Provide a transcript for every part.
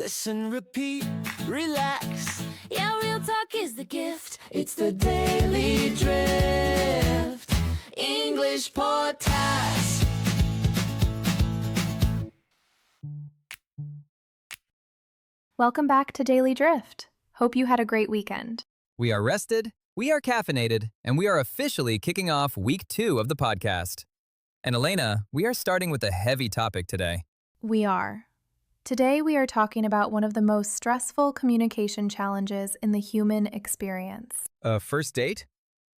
Listen, repeat, relax. Yeah, real talk is the gift. It's the Daily Drift English podcast. Welcome back to Daily Drift. Hope you had a great weekend. We are rested, we are caffeinated, and we are officially kicking off week 2 of the podcast. And Elena, we are starting with a heavy topic today. We are. Today we are talking about one of the most stressful communication challenges in the human experience. A first date?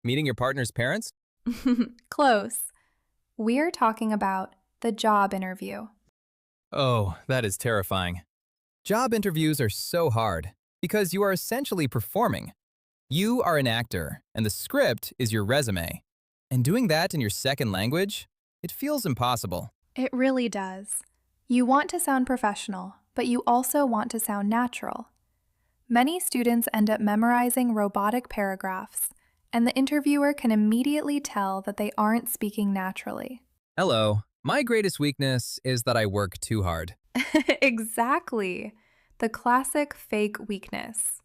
Meeting your partner's parents? Close. We are talking about the job interview. Oh, that is terrifying. Job interviews are so hard because you are essentially performing. You are an actor, and the script is your resume. And doing that in your second language, it feels impossible. It really does. You want to sound professional, but you also want to sound natural. Many students end up memorizing robotic paragraphs, and the interviewer can immediately tell that they aren't speaking naturally. Hello, my greatest weakness is that I work too hard. Exactly. The classic fake weakness.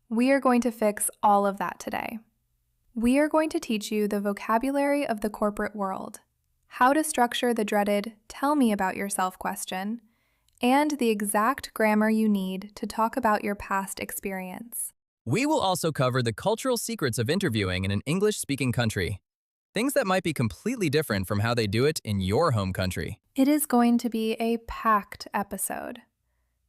We are going to fix all of that today. We are going to teach you the vocabulary of the corporate world, how to structure the dreaded "tell me about yourself" question, and the exact grammar you need to talk about your past experience. We will also cover the cultural secrets of interviewing in an English-speaking country. Things that might be completely different from how they do it in your home country. It is going to be a packed episode.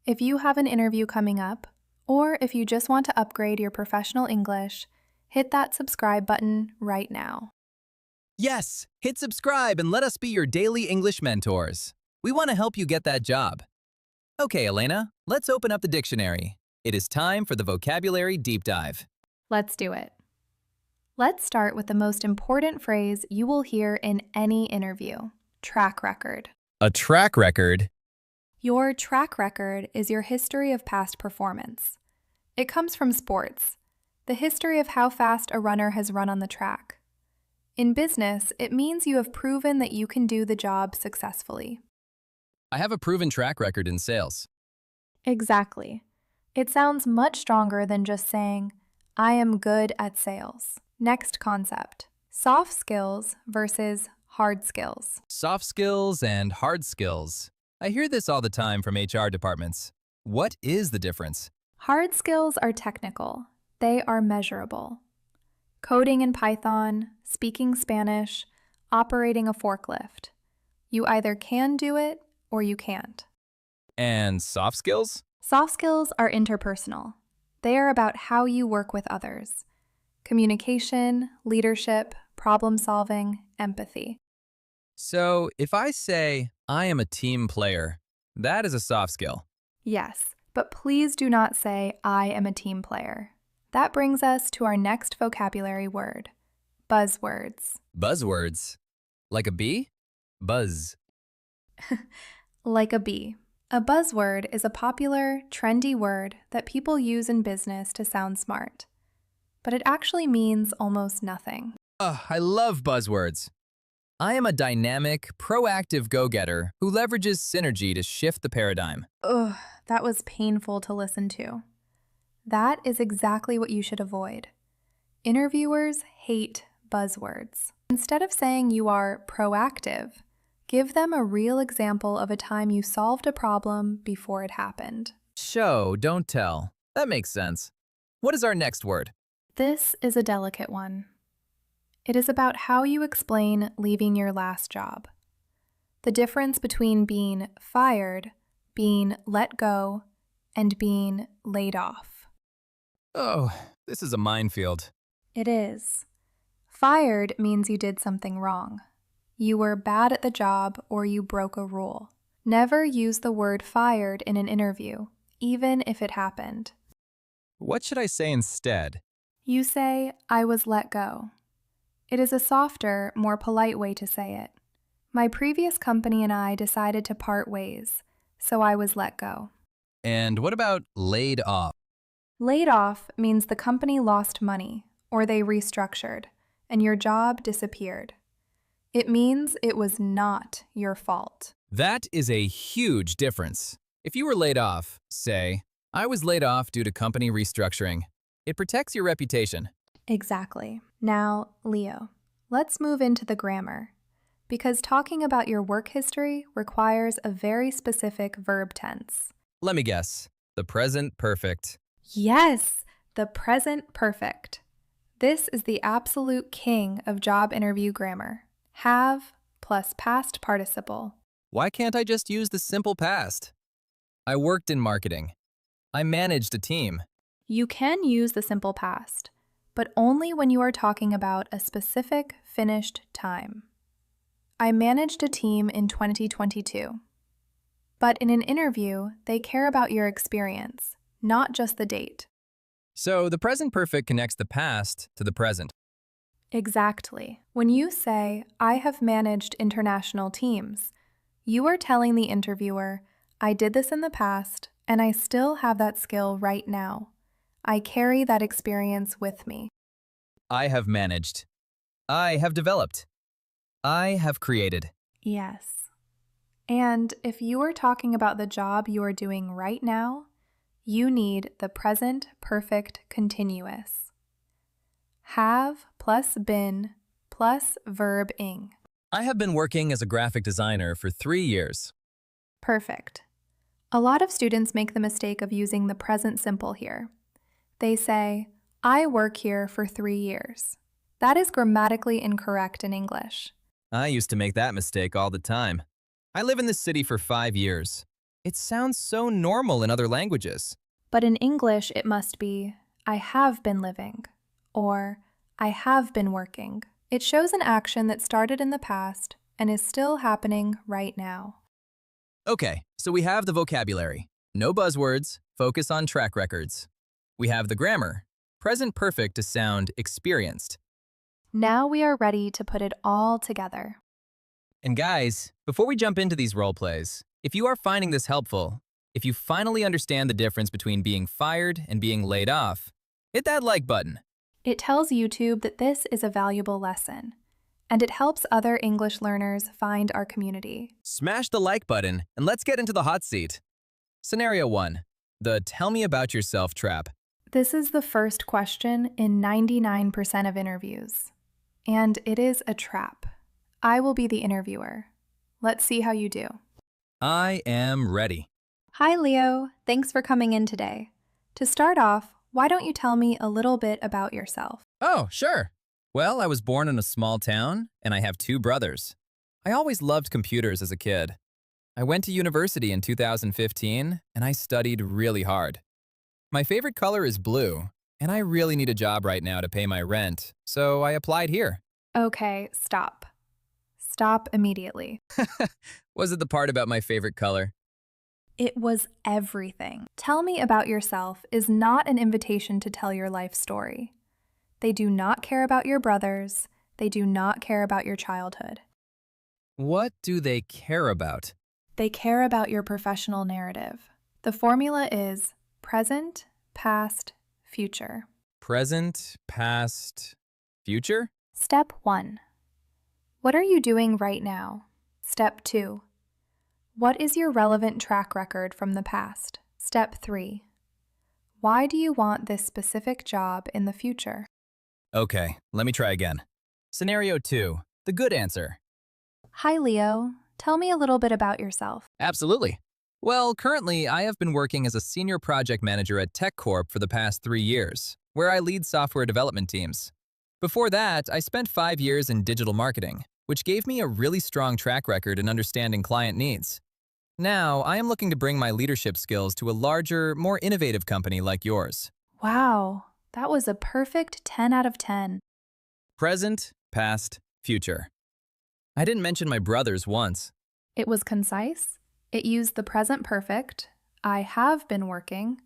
If you have an interview coming up, or if you just want to upgrade your professional English, hit that subscribe button right now. Yes, hit subscribe and let us be your daily English mentors. We want to help you get that job. Okay, Elena, let's open up the dictionary. It is time for the vocabulary deep dive. Let's do it. Let's start with the most important phrase you will hear in any interview: track record. A track record? Your track record is your history of past performance. It comes from sports, the history of how fast a runner has run on the track. In business, it means you have proven that you can do the job successfully. I have a proven track record in sales. Exactly. It sounds much stronger than just saying, "I am good at sales." Next concept: soft skills versus hard skills. Soft skills and hard skills. I hear this all the time from HR departments. What is the difference? Hard skills are technical. They are measurable. Coding in Python, speaking Spanish, operating a forklift. You either can do it or you can't. And soft skills? Soft skills are interpersonal. They are about how you work with others. Communication, leadership, problem solving, empathy. So if I say, I am a team player, that is a soft skill. Yes, but please do not say, "I am a team player." That brings us to our next vocabulary word: buzzwords. Buzzwords. Like a bee? Buzz. Like a bee. A buzzword is a popular, trendy word that people use in business to sound smart. But it actually means almost nothing. I love buzzwords. I am a dynamic, proactive go-getter who leverages synergy to shift the paradigm. Ugh, that was painful to listen to. That is exactly what you should avoid. Interviewers hate buzzwords. Instead of saying you are proactive, give them a real example of a time you solved a problem before it happened. Show, don't tell. That makes sense. What is our next word? This is a delicate one. It is about how you explain leaving your last job. The difference between being fired, being let go, and being laid off. Oh, this is a minefield. It is. Fired means you did something wrong. You were bad at the job or you broke a rule. Never use the word fired in an interview, even if it happened. What should I say instead? You say, "I was let go." It is a softer, more polite way to say it. My previous company and I decided to part ways, so I was let go. And what about laid off? Laid off means the company lost money, or they restructured, and your job disappeared. It means it was not your fault. That is a huge difference. If you were laid off, say, I was laid off due to company restructuring. It protects your reputation. Exactly. Now, Leo, let's move into the grammar, because talking about your work history requires a very specific verb tense. Let me guess. The present perfect. Yes, the present perfect. This is the absolute king of job interview grammar. Have plus past participle. Why can't I just use the simple past? I worked in marketing. I managed a team. You can use the simple past, but only when you are talking about a specific finished time. I managed a team in 2022. But in an interview, they care about your experience, not just the date. So the present perfect connects the past to the present. Exactly. When you say, I have managed international teams, you are telling the interviewer, I did this in the past, and I still have that skill right now. I carry that experience with me. I have managed. I have developed. I have created. Yes. And if you are talking about the job you are doing right now, you need the present perfect continuous. Have plus been plus verb ing. I have been working as a graphic designer for 3 years. Perfect. A lot of students make the mistake of using the present simple here. They say, I work here for 3 years. That is grammatically incorrect in English. I used to make that mistake all the time. I live in this city for 5 years. It sounds so normal in other languages. But in English, it must be, I have been living, or I have been working. It shows an action that started in the past and is still happening right now. Okay, so we have the vocabulary. No buzzwords, focus on track records. We have the grammar. Present perfect to sound experienced. Now we are ready to put it all together. And guys, before we jump into these role plays, if you are finding this helpful, if you finally understand the difference between being fired and being laid off, hit that like button. It tells YouTube that this is a valuable lesson, and it helps other English learners find our community. Smash the like button and let's get into the hot seat. Scenario 1. The tell me about yourself trap. This is the first question in 99% of interviews, and it is a trap. I will be the interviewer. Let's see how you do. I am ready. Hi, Leo. Thanks for coming in today. To start off, why don't you tell me a little bit about yourself? Oh, sure. Well, I was born in a small town, and I have 2 brothers. I always loved computers as a kid. I went to university in 2015, and I studied really hard. My favorite color is blue, and I really need a job right now to pay my rent, so I applied here. Okay, stop. Stop immediately. Was it the part about my favorite color? It was everything. Tell me about yourself is not an invitation to tell your life story. They do not care about your brothers. They do not care about your childhood. What do they care about? They care about your professional narrative. The formula is present, past, future. Present, past, future? Step 1. What are you doing right now? Step 2. What is your relevant track record from the past? Step 3. Why do you want this specific job in the future? Okay, let me try again. Scenario 2. The good answer. Hi, Leo. Tell me a little bit about yourself. Absolutely. Well, currently, I have been working as a senior project manager at Tech Corp for the past 3 years, where I lead software development teams. Before that, I spent 5 years in digital marketing, which gave me a really strong track record in understanding client needs. Now, I am looking to bring my leadership skills to a larger, more innovative company like yours. Wow, that was a perfect 10 out of 10. Present, past, future. I didn't mention my brothers once. It was concise, it used the present perfect, I have been working,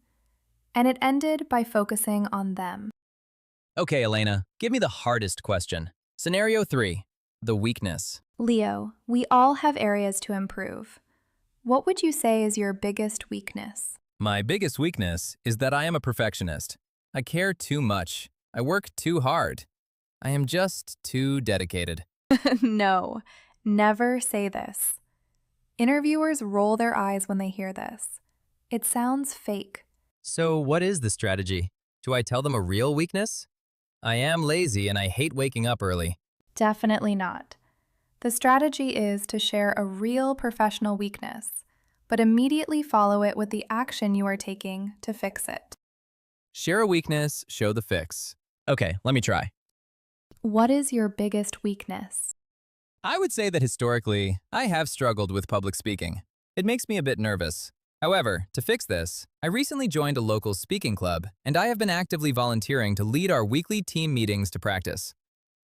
and it ended by focusing on them. Okay, Elena, give me the hardest question. Scenario 3. The weakness. Leo, we all have areas to improve. What would you say is your biggest weakness? My biggest weakness is that I am a perfectionist. I care too much. I work too hard. I am just too dedicated. No, never say this. Interviewers roll their eyes when they hear this. It sounds fake. So what is the strategy? Do I tell them a real weakness? I am lazy and I hate waking up early. Definitely not. The strategy is to share a real professional weakness, but immediately follow it with the action you are taking to fix it. Share a weakness, show the fix. Okay, let me try. What is your biggest weakness? I would say that historically, I have struggled with public speaking. It makes me a bit nervous. However, to fix this, I recently joined a local speaking club, and I have been actively volunteering to lead our weekly team meetings to practice.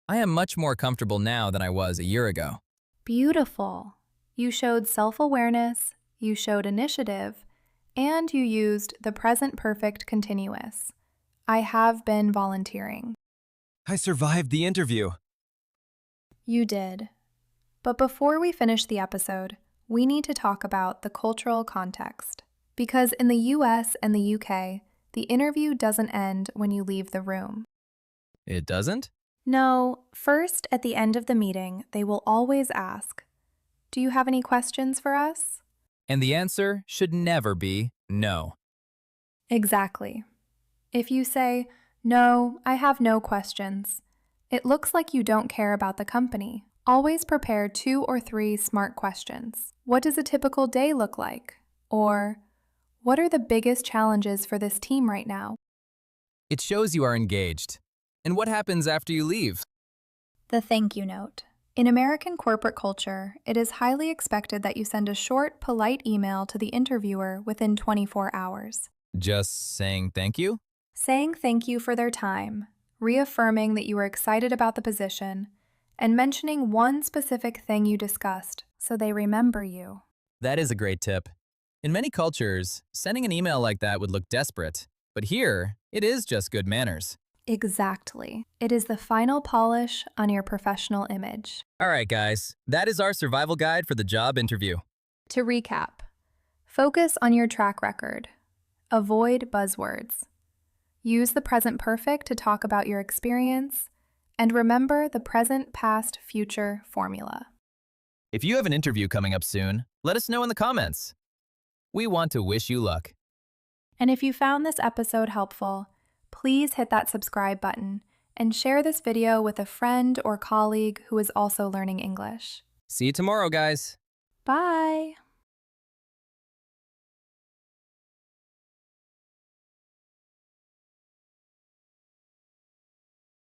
I am much more comfortable now than I was a year ago. Beautiful. You showed self-awareness, you showed initiative, and you used the present perfect continuous. I have been volunteering. I survived the interview. You did. But before we finish the episode, we need to talk about the cultural context. Because in the US and the UK, the interview doesn't end when you leave the room. It doesn't? No, first, at the end of the meeting, they will always ask, "Do you have any questions for us?" And the answer should never be no. Exactly. If you say, "No, I have no questions," it looks like you don't care about the company. Always prepare 2 or 3 smart questions. What does a typical day look like? Or, what are the biggest challenges for this team right now? It shows you are engaged. And what happens after you leave? The thank you note. In American corporate culture, it is highly expected that you send a short, polite email to the interviewer within 24 hours. Just saying thank you? Saying thank you for their time, reaffirming that you are excited about the position, and mentioning one specific thing you discussed so they remember you. That is a great tip. In many cultures, sending an email like that would look desperate. But here, it is just good manners. Exactly. It is the final polish on your professional image. All right, guys. That is our survival guide for the job interview. To recap, focus on your track record. Avoid buzzwords. Use the present perfect to talk about your experience. And remember the present, past, future formula. If you have an interview coming up soon, let us know in the comments. We want to wish you luck. And if you found this episode helpful, please hit that subscribe button and share this video with a friend or colleague who is also learning English. See you tomorrow, guys. Bye!